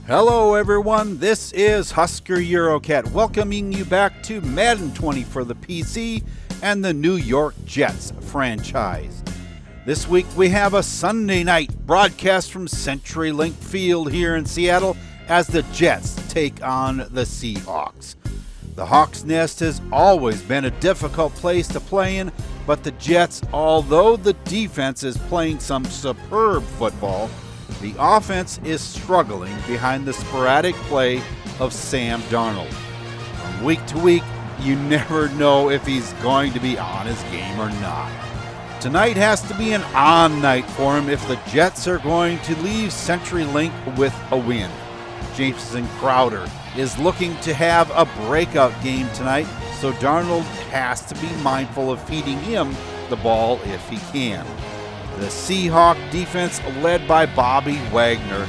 Hello everyone, this is Husker Eurocat welcoming you back to Madden 20 for the PC and the New York Jets franchise. This week we have a Sunday night broadcast from CenturyLink Field here in Seattle as the Jets take on the Seahawks. The Hawks' Nest has always been a difficult place to play in, but the Jets, although the defense is playing some superb football, the offense is struggling behind the sporadic play of Sam Darnell. From week to week, you never know if he's going to be on his game or not. Tonight has to be an on night for him if the Jets are going to leave CenturyLink with a win. Jameson Crowder is looking to have a breakout game tonight, so Darnold has to be mindful of feeding him the ball if he can. The Seahawk defense, led by Bobby Wagner,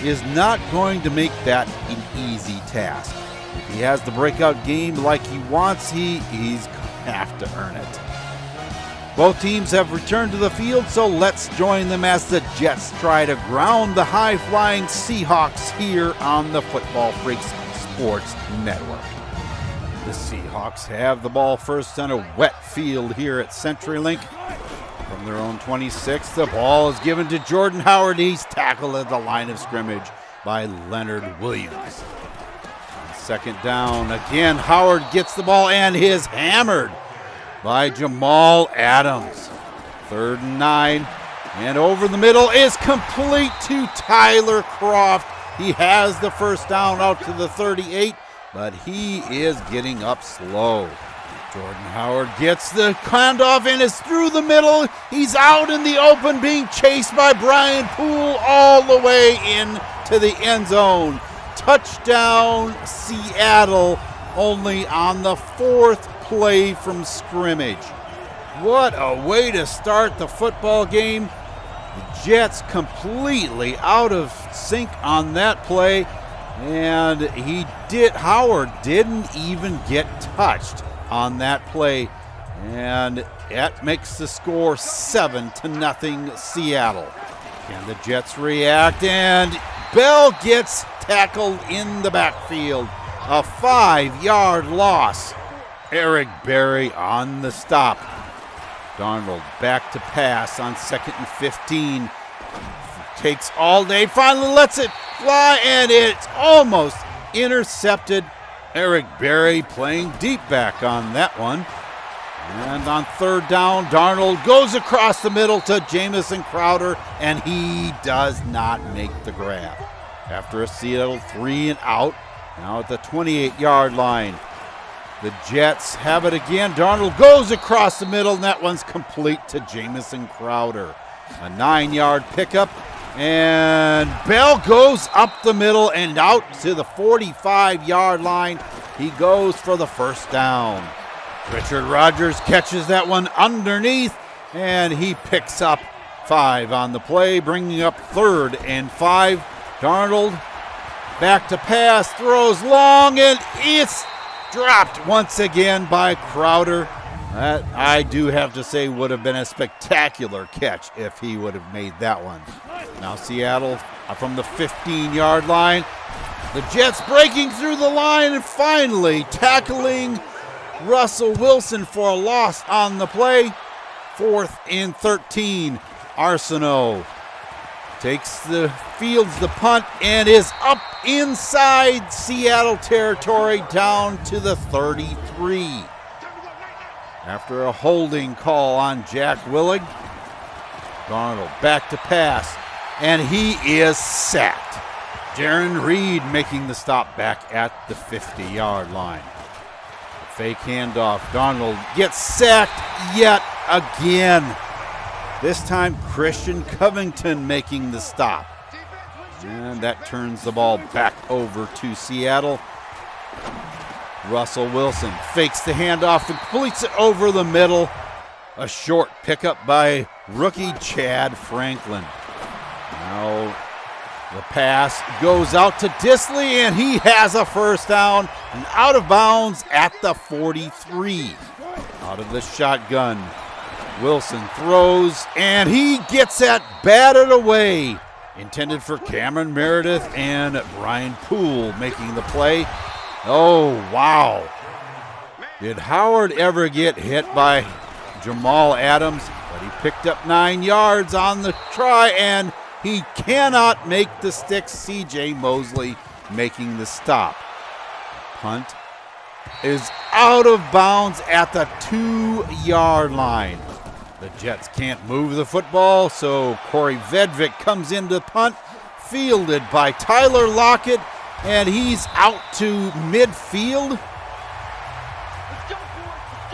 is not going to make that an easy task. If he has the breakout game like he wants, he's going to have to earn it. Both teams have returned to the field, so let's join them as the Jets try to ground the high-flying Seahawks here on the Football Freaks Sports Network. The Seahawks have the ball first on a wet field here at CenturyLink. From their own 26, the ball is given to Jordan Howard. He's tackled at the line of scrimmage by Leonard Williams. Second down, again, Howard gets the ball and is hammered by Jamal Adams. 3rd and 9, and over the middle is complete to Tyler Croft. He has the first down out to the 38, but he is getting up slow. Jordan Howard gets the handoff and is through the middle. He's out in the open being chased by Brian Poole all the way into the end zone. Touchdown Seattle, only on the 4th play from scrimmage. What a way to start the football game. The Jets completely out of sync on that play, and Howard didn't even get touched on that play, and that makes the score 7-0 Seattle. Can the Jets react? And Bell gets tackled in the backfield. A 5-yard loss. Eric Berry on the stop. Darnold back to pass on 2nd and 15. Takes all day, finally lets it fly, and it's almost intercepted. Eric Berry playing deep back on that one. And on 3rd down, Darnold goes across the middle to Jameson Crowder, and he does not make the grab. After a Seattle 3 and out, now at the 28-yard line. The Jets have it again. Darnold goes across the middle, and that one's complete to Jameson Crowder. A 9-yard pickup, and Bell goes up the middle and out to the 45-yard line. He goes for the first down. Richard Rodgers catches that one underneath, and he picks up 5 on the play, bringing up 3rd and 5. Darnold back to pass, throws long, and it's dropped once again by Crowder. That, I do have to say, would have been a spectacular catch if he would have made that one. Now Seattle from the 15-yard line. The Jets breaking through the line and finally tackling Russell Wilson for a loss on the play. 4th and 13. Arsenault fields the punt and is up inside Seattle territory down to the 33. After a holding call on Jack Willig, Darnold back to pass, and he is sacked. Jaron Reed making the stop back at the 50-yard line. The fake handoff. Darnold gets sacked yet again. This time Christian Covington making the stop. And that turns the ball back over to Seattle. Russell Wilson fakes the handoff and completes it over the middle. A short pickup by rookie Chad Franklin. Now the pass goes out to Disley, and he has a first down and out of bounds at the 43. Out of the shotgun, Wilson throws, and he gets that batted away Intended for Cameron Meredith, and Brian Poole making the play. Oh, wow. Did Howard ever get hit by Jamal Adams? But he picked up 9 yards on the try, and he cannot make the stick. C.J. Mosley making the stop. Punt is out of bounds at the 2-yard line. The Jets can't move the football, so Corey Vedvik comes into punt, fielded by Tyler Lockett, and he's out to midfield.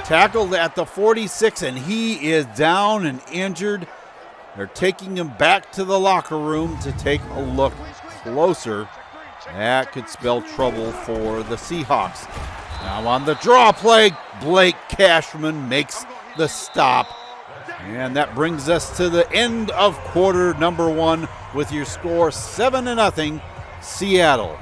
Tackled at the 46, and he is down and injured. They're taking him back to the locker room to take a look closer. That could spell trouble for the Seahawks. Now on the draw play, Blake Cashman makes the stop. And that brings us to the end of quarter number 1 with your score 7-0, Seattle.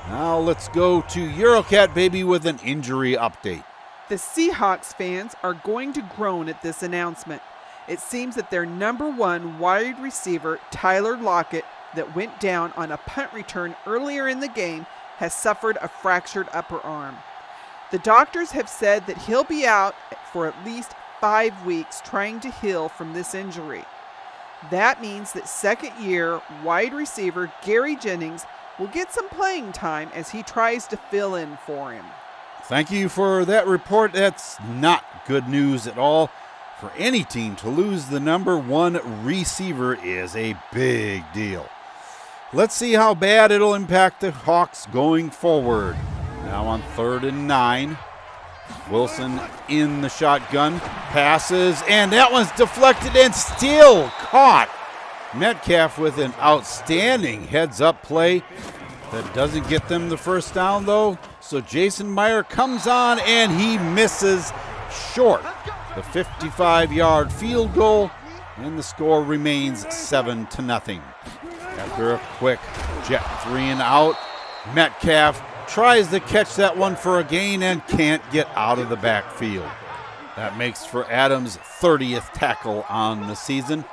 Now let's go to Eurocat, baby, with an injury update. The Seahawks fans are going to groan at this announcement. It seems that their number 1 wide receiver, Tyler Lockett, that went down on a punt return earlier in the game, has suffered a fractured upper arm. The doctors have said that he'll be out for at least 5 weeks trying to heal from this injury. That means that second-year wide receiver Gary Jennings will get some playing time as he tries to fill in for him. Thank you for that report. That's not good news at all. For any team to lose the number 1 receiver is a big deal. Let's see how bad it'll impact the Hawks going forward. Now on 3rd and 9. Wilson in the shotgun, passes, and that one's deflected and still caught. Metcalf with an outstanding heads-up play. That doesn't get them the first down, though. So Jason Meyer comes on, and he misses short. The 55-yard field goal, and the score remains 7-0. After a quick jet 3 and out, Metcalf tries to catch that one for a gain and can't get out of the backfield. That makes for Adams' 30th tackle on the season.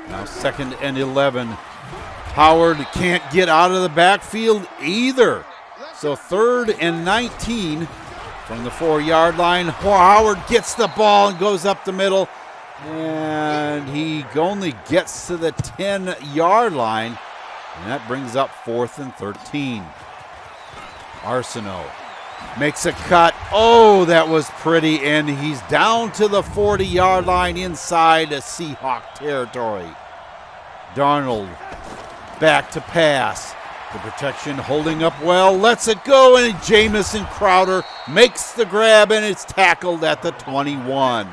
Now 2nd and 11. Howard can't get out of the backfield either. So 3rd and 19 from the 4-yard line. Howard gets the ball and goes up the middle. And he only gets to the 10-yard line. And that brings up 4th and 13. Arsenault makes a cut. Oh, that was pretty. And he's down to the 40-yard line inside the Seahawk territory. Darnell back to pass. The protection holding up well. Lets it go. And Jamison Crowder makes the grab. And it's tackled at the 21.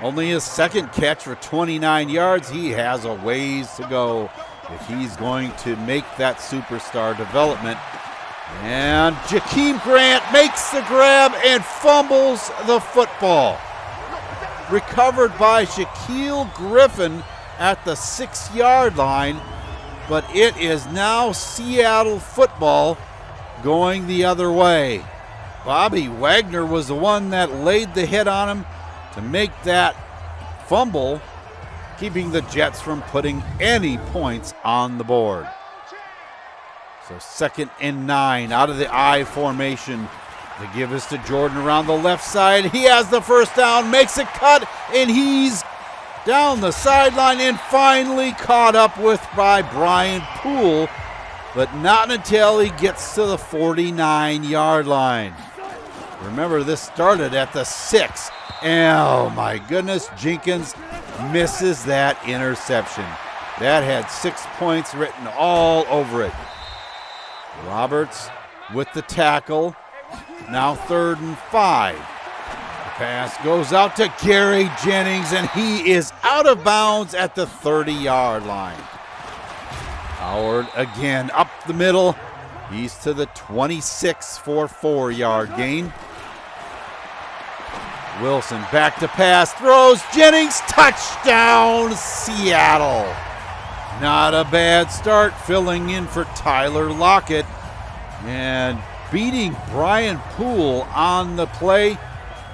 Only his second catch for 29 yards. He has a ways to go if he's going to make that superstar development. And Jakeem Grant makes the grab and fumbles the football. Recovered by Shaquille Griffin at the 6-yard line, but it is now Seattle football going the other way. Bobby Wagner was the one that laid the hit on him to make that fumble, keeping the Jets from putting any points on the board. So 2nd and 9 out of the I formation. They give us to Jordan around the left side. He has the first down, makes a cut, and he's down the sideline and finally caught up with by Brian Poole, but not until he gets to the 49-yard line. Remember, this started at the 6. Oh my goodness, Jenkins misses that interception. That had 6 points written all over it. Roberts with the tackle. Now 3rd and 5. The pass goes out to Gary Jennings, and he is out of bounds at the 30-yard line. Howard again up the middle. He's to the 26 for a 4-yard gain. Wilson back to pass, throws, Jennings, touchdown, Seattle. Not a bad start, filling in for Tyler Lockett and beating Brian Poole on the play.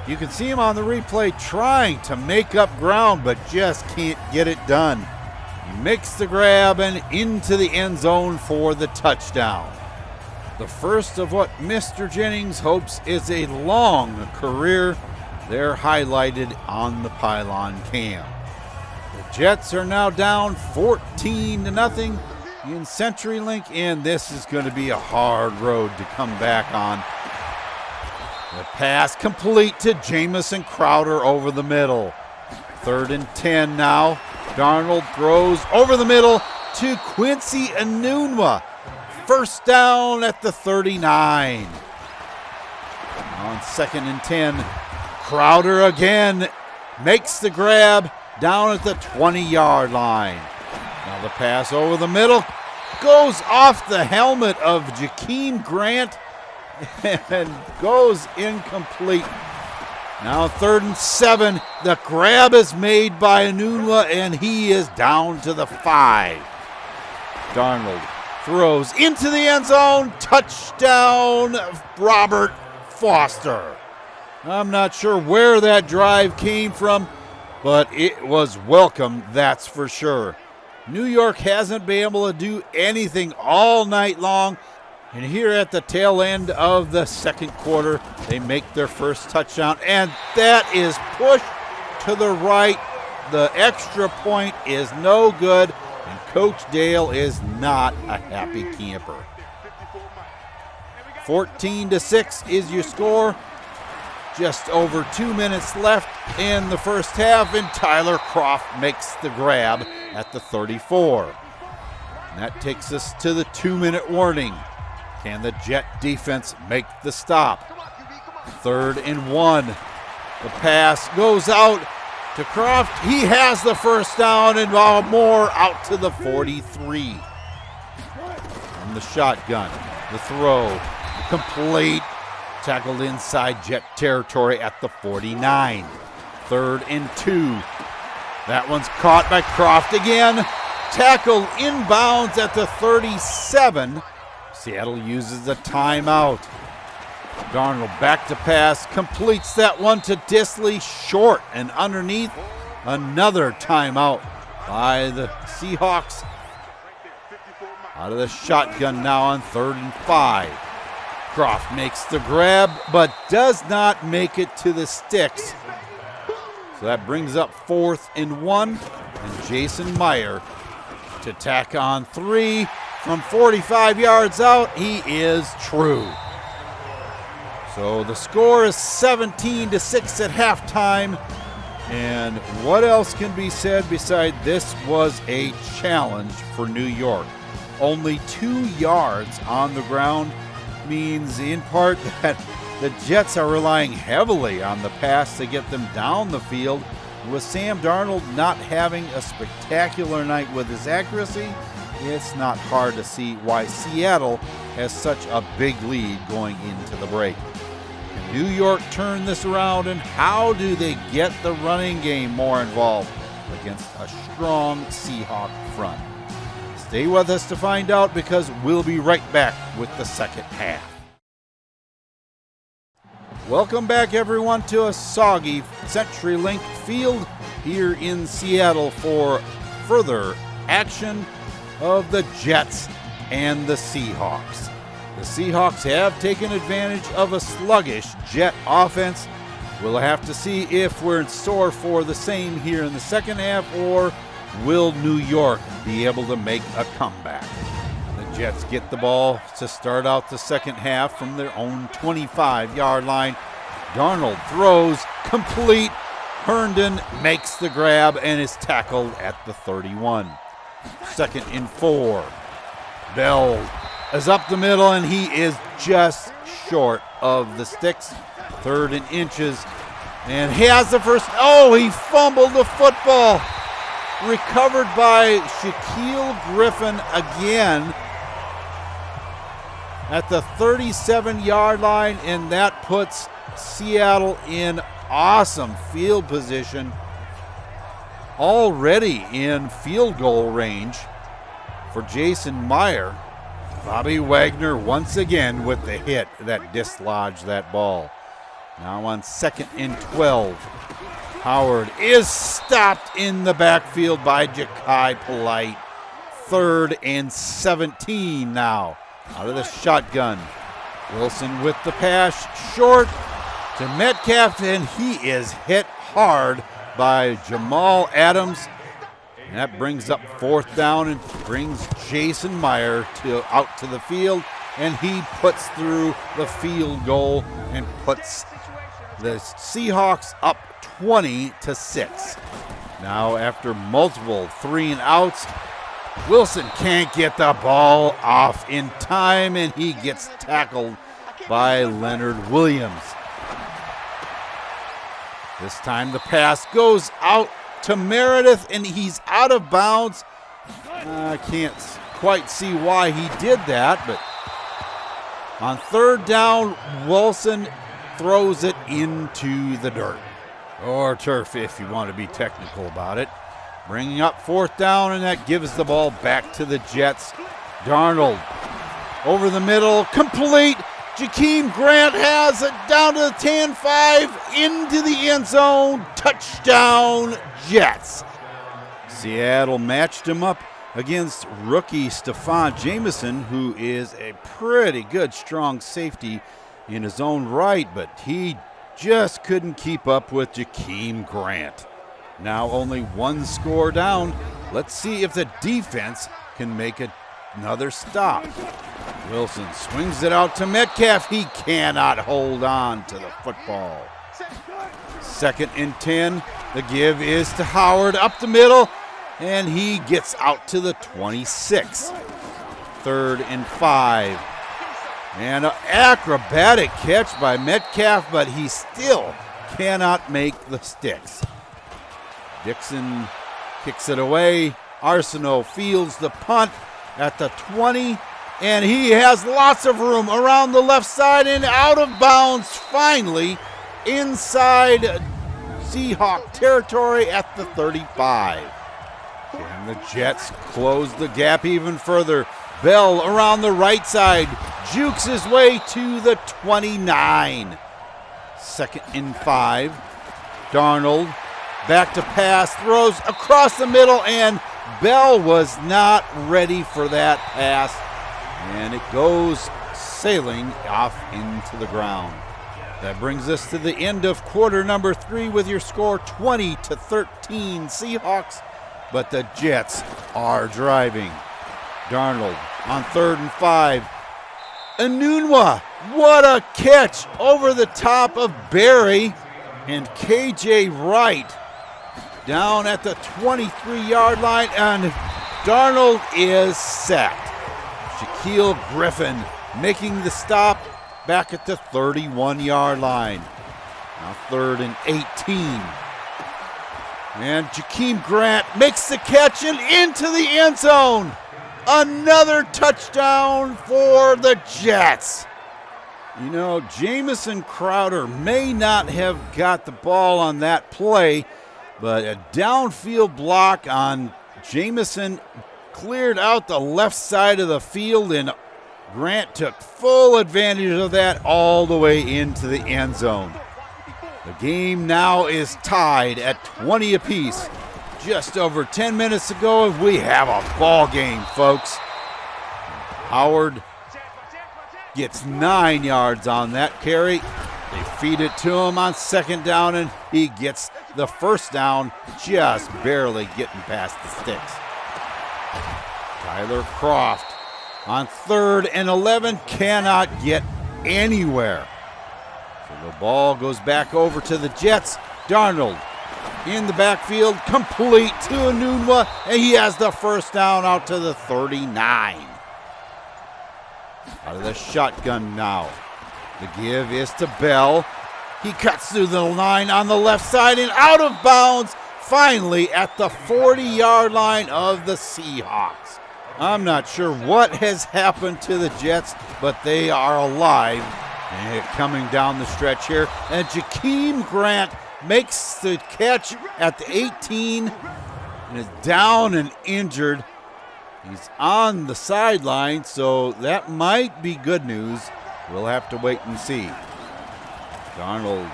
You can see him on the replay trying to make up ground, but just can't get it done. He makes the grab and into the end zone for the touchdown. The first of what Mr. Jennings hopes is a long career. They're highlighted on the pylon cam. The Jets are now down 14-0 in CenturyLink, and this is going to be a hard road to come back on. The pass complete to Jamison Crowder over the middle. 3rd and 10 now. Darnell throws over the middle to Quincy Enunwa. First down at the 39. On 2nd and 10, Crowder again makes the grab down at the 20-yard line. Now the pass over the middle goes off the helmet of Jakeem Grant and goes incomplete. Now 3rd and 7. The grab is made by Enunwa, and he is down to the 5. Darnold throws into the end zone. Touchdown, Robert Foster. I'm not sure where that drive came from, but it was welcome, that's for sure. New York hasn't been able to do anything all night long. And here at the tail end of the second quarter, they make their first touchdown, and that is pushed to the right. The extra point is no good, and Coach Dale is not a happy camper. 14-6 is your score. Just over 2 minutes left in the first half, and Tyler Croft makes the grab at the 34. And that takes us to the 2-minute warning. Can the Jet defense make the stop? 3rd and 1. The pass goes out to Croft. He has the first down, and more out to the 43. From the shotgun, the throw, complete. Tackled inside Jet territory at the 49. 3rd and 2. That one's caught by Croft again. Tackled inbounds at the 37. Seattle uses a timeout. Darnell back to pass, completes that one to Disley, short and underneath. Another timeout by the Seahawks. Out of the shotgun now on 3rd and 5. Croft makes the grab, but does not make it to the sticks. So that brings up 4th and 1, and Jason Meyer to tack on 3. From 45 yards out, he is true. So the score is 17-6 at halftime. And what else can be said beside this was a challenge for New York? Only 2 yards on the ground means in part that the Jets are relying heavily on the pass to get them down the field. With Sam Darnold not having a spectacular night with his accuracy, it's not hard to see why Seattle has such a big lead going into the break. Can New York turn this around, and how do they get the running game more involved against a strong Seahawk front? Stay with us to find out, because we'll be right back with the second half. Welcome back, everyone, to a soggy CenturyLink Field here in Seattle for further action of the Jets and the Seahawks. The Seahawks have taken advantage of a sluggish Jet offense. We'll have to see if we're in store for the same here in the second half, or will New York be able to make a comeback? The Jets get the ball to start out the second half from their own 25-yard line. Darnold throws complete. Herndon makes the grab and is tackled at the 31. 2nd and 4. Bell is up the middle, and he is just short of the sticks. 3rd and inches. And he has the first. Oh, he fumbled the football. Recovered by Shaquille Griffin again at the 37-yard line, and that puts Seattle in awesome field position, already in field goal range for Jason Meyer. Bobby Wagner once again with the hit that dislodged that ball. Now on 2nd and 12. Howard is stopped in the backfield by Ja'Kai Polite. 3rd and 17 now. Out of the shotgun. Wilson with the pass, short to Metcalf, and he is hit hard by Jamal Adams. And that brings up 4th down and brings Jason Meyer out to the field, and he puts through the field goal and puts the Seahawks up 20-6. Now after multiple 3-and-outs, Wilson can't get the ball off in time, and he gets tackled by Leonard Williams. This time the pass goes out to Meredith, and he's out of bounds. I can't quite see why he did that, but on 3rd down, Wilson throws it into the dirt, or turf if you want to be technical about it. Bringing up 4th down, and that gives the ball back to the Jets. Darnold over the middle, complete. Jakeem Grant has it down to the 10-5, into the end zone. Touchdown, Jets. Seattle matched him up against rookie Stephon Jameson, who is a pretty good, strong safety in his own right, but he just couldn't keep up with Jakeem Grant. Now only 1 score down. Let's see if the defense can make another stop. Wilson swings it out to Metcalf. He cannot hold on to the football. 2nd and 10. The give is to Howard up the middle, and he gets out to the 26. 3rd and 5. And an acrobatic catch by Metcalf, but he still cannot make the sticks. Dixon kicks it away. Arsenault fields the punt at the 20, and he has lots of room around the left side and out of bounds finally inside Seahawk territory at the 35. And the Jets close the gap even further. Bell around the right side, jukes his way to the 29. 2nd and 5. Darnold back to pass, throws across the middle, and Bell was not ready for that pass, and it goes sailing off into the ground. That brings us to the end of quarter number 3 with your score 20-13 Seahawks, but the Jets are driving. Darnold on 3rd and 5. Enunwa, what a catch over the top of Barry, and KJ Wright down at the 23-yard line, and Darnold is sacked. Shaquille Griffin making the stop back at the 31-yard line. Now 3rd and 18. And Jakeem Grant makes the catch and into the end zone. Another touchdown for the Jets. You know, Jamison Crowder may not have got the ball on that play, but a downfield block on Jamison cleared out the left side of the field, and Grant took full advantage of that all the way into the end zone. The game now is tied at 20 apiece. Just over 10 minutes ago, we have a ball game, folks. Howard gets 9 yards on that carry. They feed it to him on 2nd down, and he gets the 1st down, just barely getting past the sticks. Tyler Croft on 3rd and 11 cannot get anywhere. So the ball goes back over to the Jets. Darnold in the backfield, complete to Enunwa, and he has the 1st down out to the 39. Out of the shotgun now. The give is to Bell. He cuts through the line on the left side and out of bounds, finally at the 40-yard line of the Seahawks. I'm not sure what has happened to the Jets, but they are alive and coming down the stretch here. And Jakeem Grant makes the catch at the 18 and is down and injured. He's on the sideline, so that might be good news. We'll have to wait and see. Darnold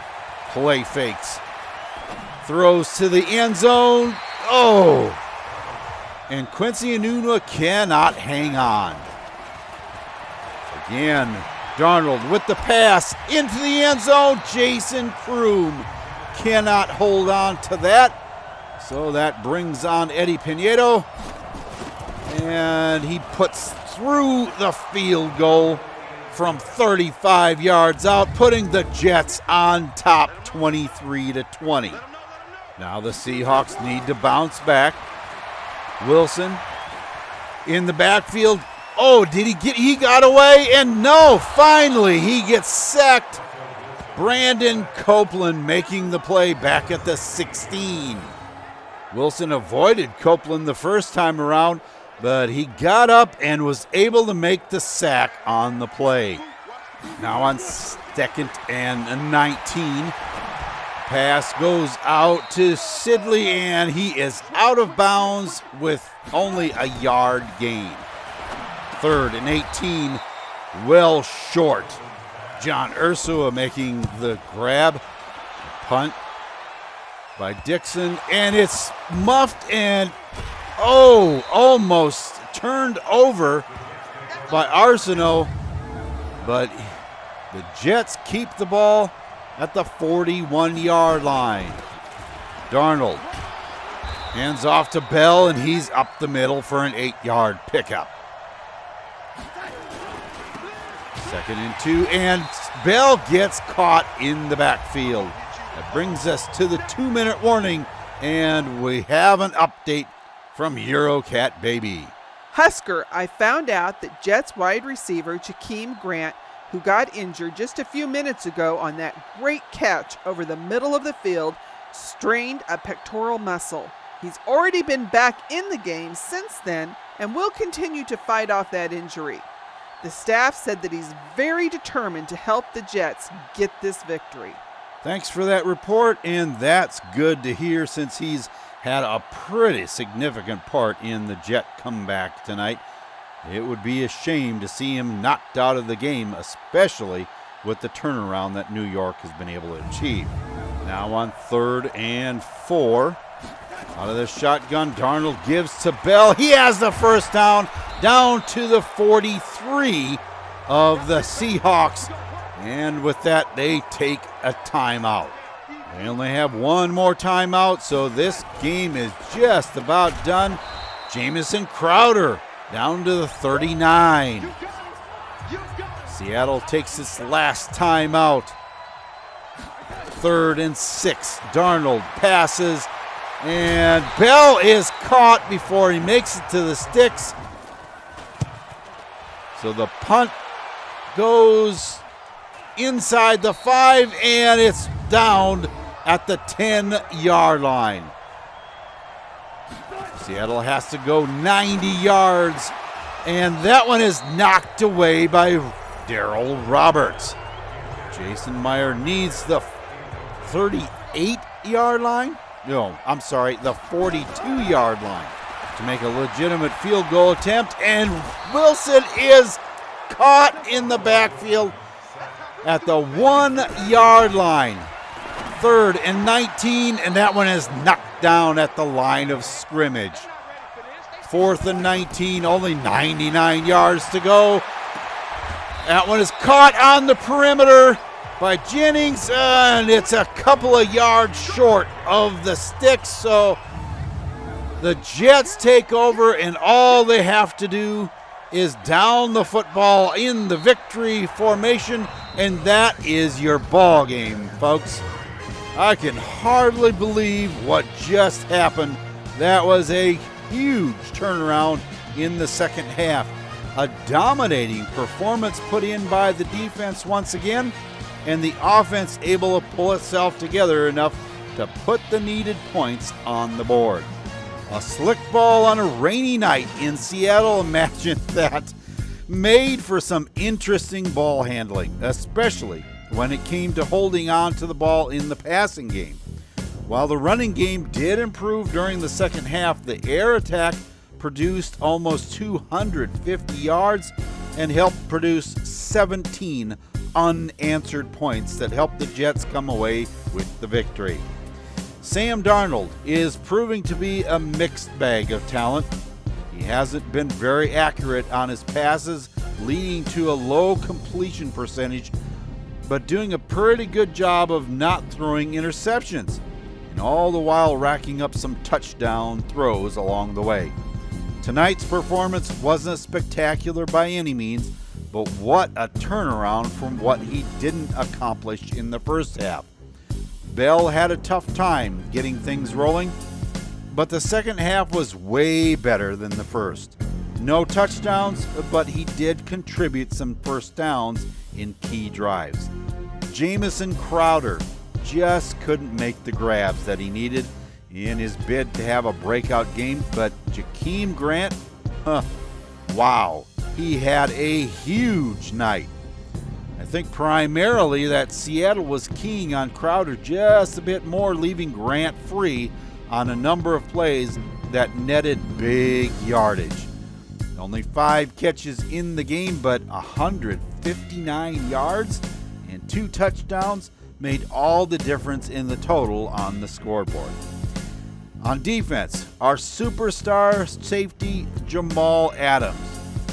play fakes. throws to the end zone. Oh! And Quincy Enunwa cannot hang on. Again, Darnold with the pass into the end zone. Jason Kroom cannot hold on to that. So that brings on Eddie Pinedo. And he puts through the field goal from 35 yards out, putting the Jets on top 23-20. Now the Seahawks need to bounce back. Wilson in the backfield. Oh, he got away? And no, finally he gets sacked. Brandon Copeland making the play back at the 16. Wilson avoided Copeland the first time around, but he got up and was able to make the sack on the play. Now on 2nd and 19. Pass goes out to Sidley, and he is out of bounds with only a yard gain. 3rd and 18, well short. John Ursua making the grab. Punt by Dixon, and it's muffed and almost turned over by Arsenault, but the Jets keep the ball at the 41-yard line. Darnold hands off to Bell, and he's up the middle for an 8-yard pickup. 2nd and 2, and Bell gets caught in the backfield. That brings us to the 2-minute warning, and we have an update from Eurocat Baby. Husker, I found out that Jets wide receiver Jakeem Grant, who got injured just a few minutes ago on that great catch over the middle of the field, strained a pectoral muscle. He's already been back in the game since then and will continue to fight off that injury. The staff said that he's very determined to help the Jets get this victory. Thanks for that report, and that's good to hear since he's had a pretty significant part in the Jet comeback tonight. It would be a shame to see him knocked out of the game, especially with the turnaround that New York has been able to achieve. Now on 3rd and 4. Out of the shotgun, Darnold gives to Bell. He has the first down to the 43 of the Seahawks. And with that, they take a timeout. They only have one more timeout, so this game is just about done. Jamison Crowder down to the 39. Seattle takes its last timeout. 3rd and 6. Darnold passes, and Bell is caught before he makes it to the sticks. So the punt goes inside the 5, and it's down at the 10-yard line. Seattle has to go 90 yards, and that one is knocked away by Darrell Roberts. Jason Meyer needs the 38-yard line? No, I'm sorry, the 42-yard line to make a legitimate field goal attempt, and Wilson is caught in the backfield at the 1-yard line. 3rd and 19, and that one is knocked down at the line of scrimmage. 4th and 19, only 99 yards to go. That one is caught on the perimeter by Jennings, and it's a couple of yards short of the sticks, so the Jets take over, and all they have to do is down the football in the victory formation, and that is your ball game, folks. I can hardly believe what just happened. That was a huge turnaround in the second half. A dominating performance put in by the defense once again, and the offense able to pull itself together enough to put the needed points on the board. A slick ball on a rainy night in Seattle, imagine that, made for some interesting ball handling, especially when it came to holding on to the ball in the passing game. While the running game did improve during the second half, the air attack produced almost 250 yards and helped produce 17 unanswered points that helped the Jets come away with the victory. Sam Darnold is proving to be a mixed bag of talent. He hasn't been very accurate on his passes, leading to a low completion percentage, but doing a pretty good job of not throwing interceptions, and all the while racking up some touchdown throws along the way. Tonight's performance wasn't spectacular by any means, but what a turnaround from what he didn't accomplish in the first half. Bell had a tough time getting things rolling, but the second half was way better than the first. No touchdowns, but he did contribute some first downs in key drives. Jamison Crowder just couldn't make the grabs that he needed in his bid to have a breakout game, but Jakeem Grant, wow, he had a huge night. I think primarily that Seattle was keying on Crowder just a bit more, leaving Grant free on a number of plays that netted big yardage. Only 5 catches in the game, but 159 yards and 2 touchdowns made all the difference in the total on the scoreboard. On defense, our superstar safety Jamal Adams,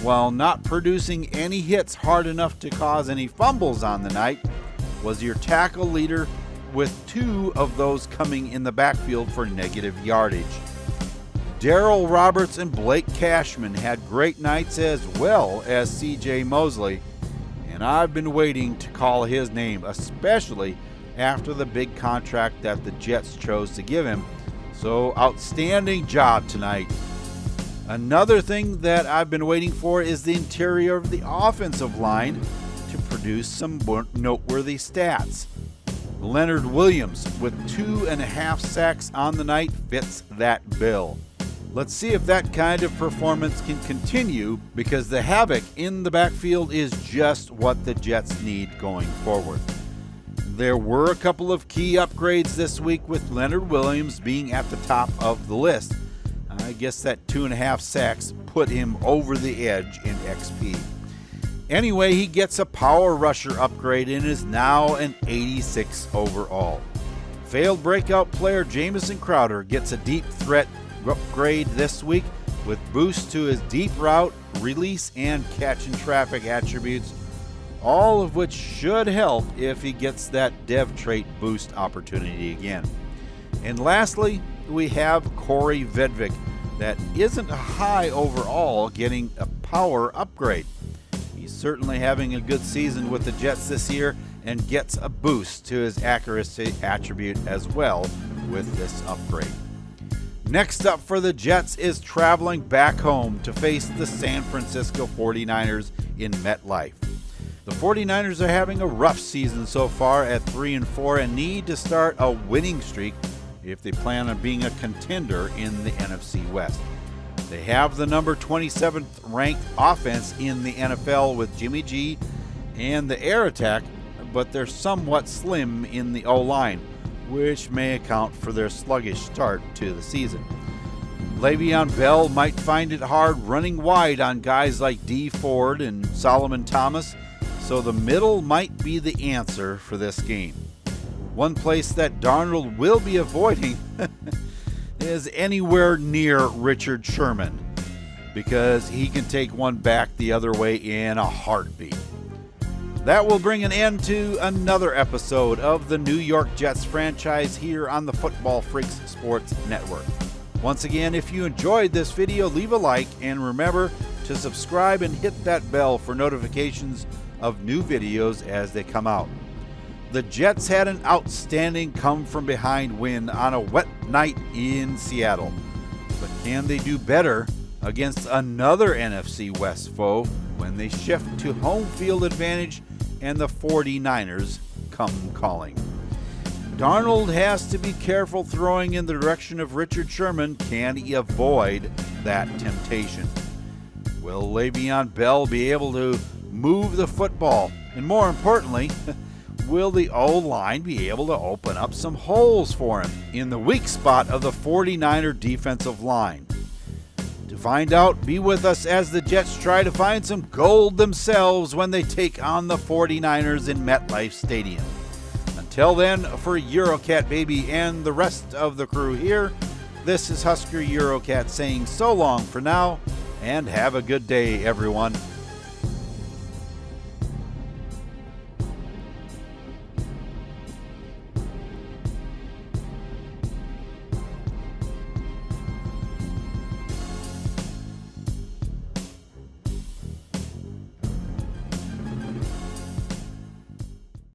while not producing any hits hard enough to cause any fumbles on the night, was your tackle leader, with 2 of those coming in the backfield for negative yardage. Darrell Roberts and Blake Cashman had great nights, as well as C.J. Mosley, and I've been waiting to call his name, especially after the big contract that the Jets chose to give him. So outstanding job tonight. Another thing that I've been waiting for is the interior of the offensive line to produce some noteworthy stats. Leonard Williams, with 2.5 sacks on the night, fits that bill. Let's see if that kind of performance can continue, because the havoc in the backfield is just what the Jets need going forward. There were a couple of key upgrades this week, with Leonard Williams being at the top of the list. I guess that 2.5 sacks put him over the edge in XP. Anyway, he gets a power rusher upgrade and is now an 86 overall. Failed breakout player Jamison Crowder gets a deep threat upgrade this week, with boosts to his deep route, release, and catch and traffic attributes, all of which should help if he gets that dev trait boost opportunity again. And lastly, we have Corey Vedvik, that isn't a high overall, getting a power upgrade. He's certainly having a good season with the Jets this year and gets a boost to his accuracy attribute as well with this upgrade. Next up for the Jets is traveling back home to face the San Francisco 49ers in MetLife. The 49ers are having a rough season so far at 3-4 and need to start a winning streak if they plan on being a contender in the NFC West. They have the number 27th ranked offense in the NFL with Jimmy G and the air attack, but they're somewhat slim in the O-line, which may account for their sluggish start to the season. Le'Veon Bell might find it hard running wide on guys like Dee Ford and Solomon Thomas, so the middle might be the answer for this game. One place that Darnold will be avoiding is anywhere near Richard Sherman, because he can take one back the other way in a heartbeat. That will bring an end to another episode of the New York Jets franchise here on the Football Freaks Sports Network. Once again, if you enjoyed this video, leave a like and remember to subscribe and hit that bell for notifications of new videos as they come out. The Jets had an outstanding come-from-behind win on a wet night in Seattle. But can they do better against another NFC West foe when they shift to home field advantage and the 49ers come calling? Darnold has to be careful throwing in the direction of Richard Sherman. Can he avoid that temptation? Will Le'Veon Bell be able to move the football? And more importantly, will the O-line be able to open up some holes for him in the weak spot of the 49er defensive line? To find out, be with us as the Jets try to find some gold themselves when they take on the 49ers in MetLife Stadium. Till then, for Eurocat Baby and the rest of the crew here, this is Husker Eurocat saying so long for now, and have a good day, everyone.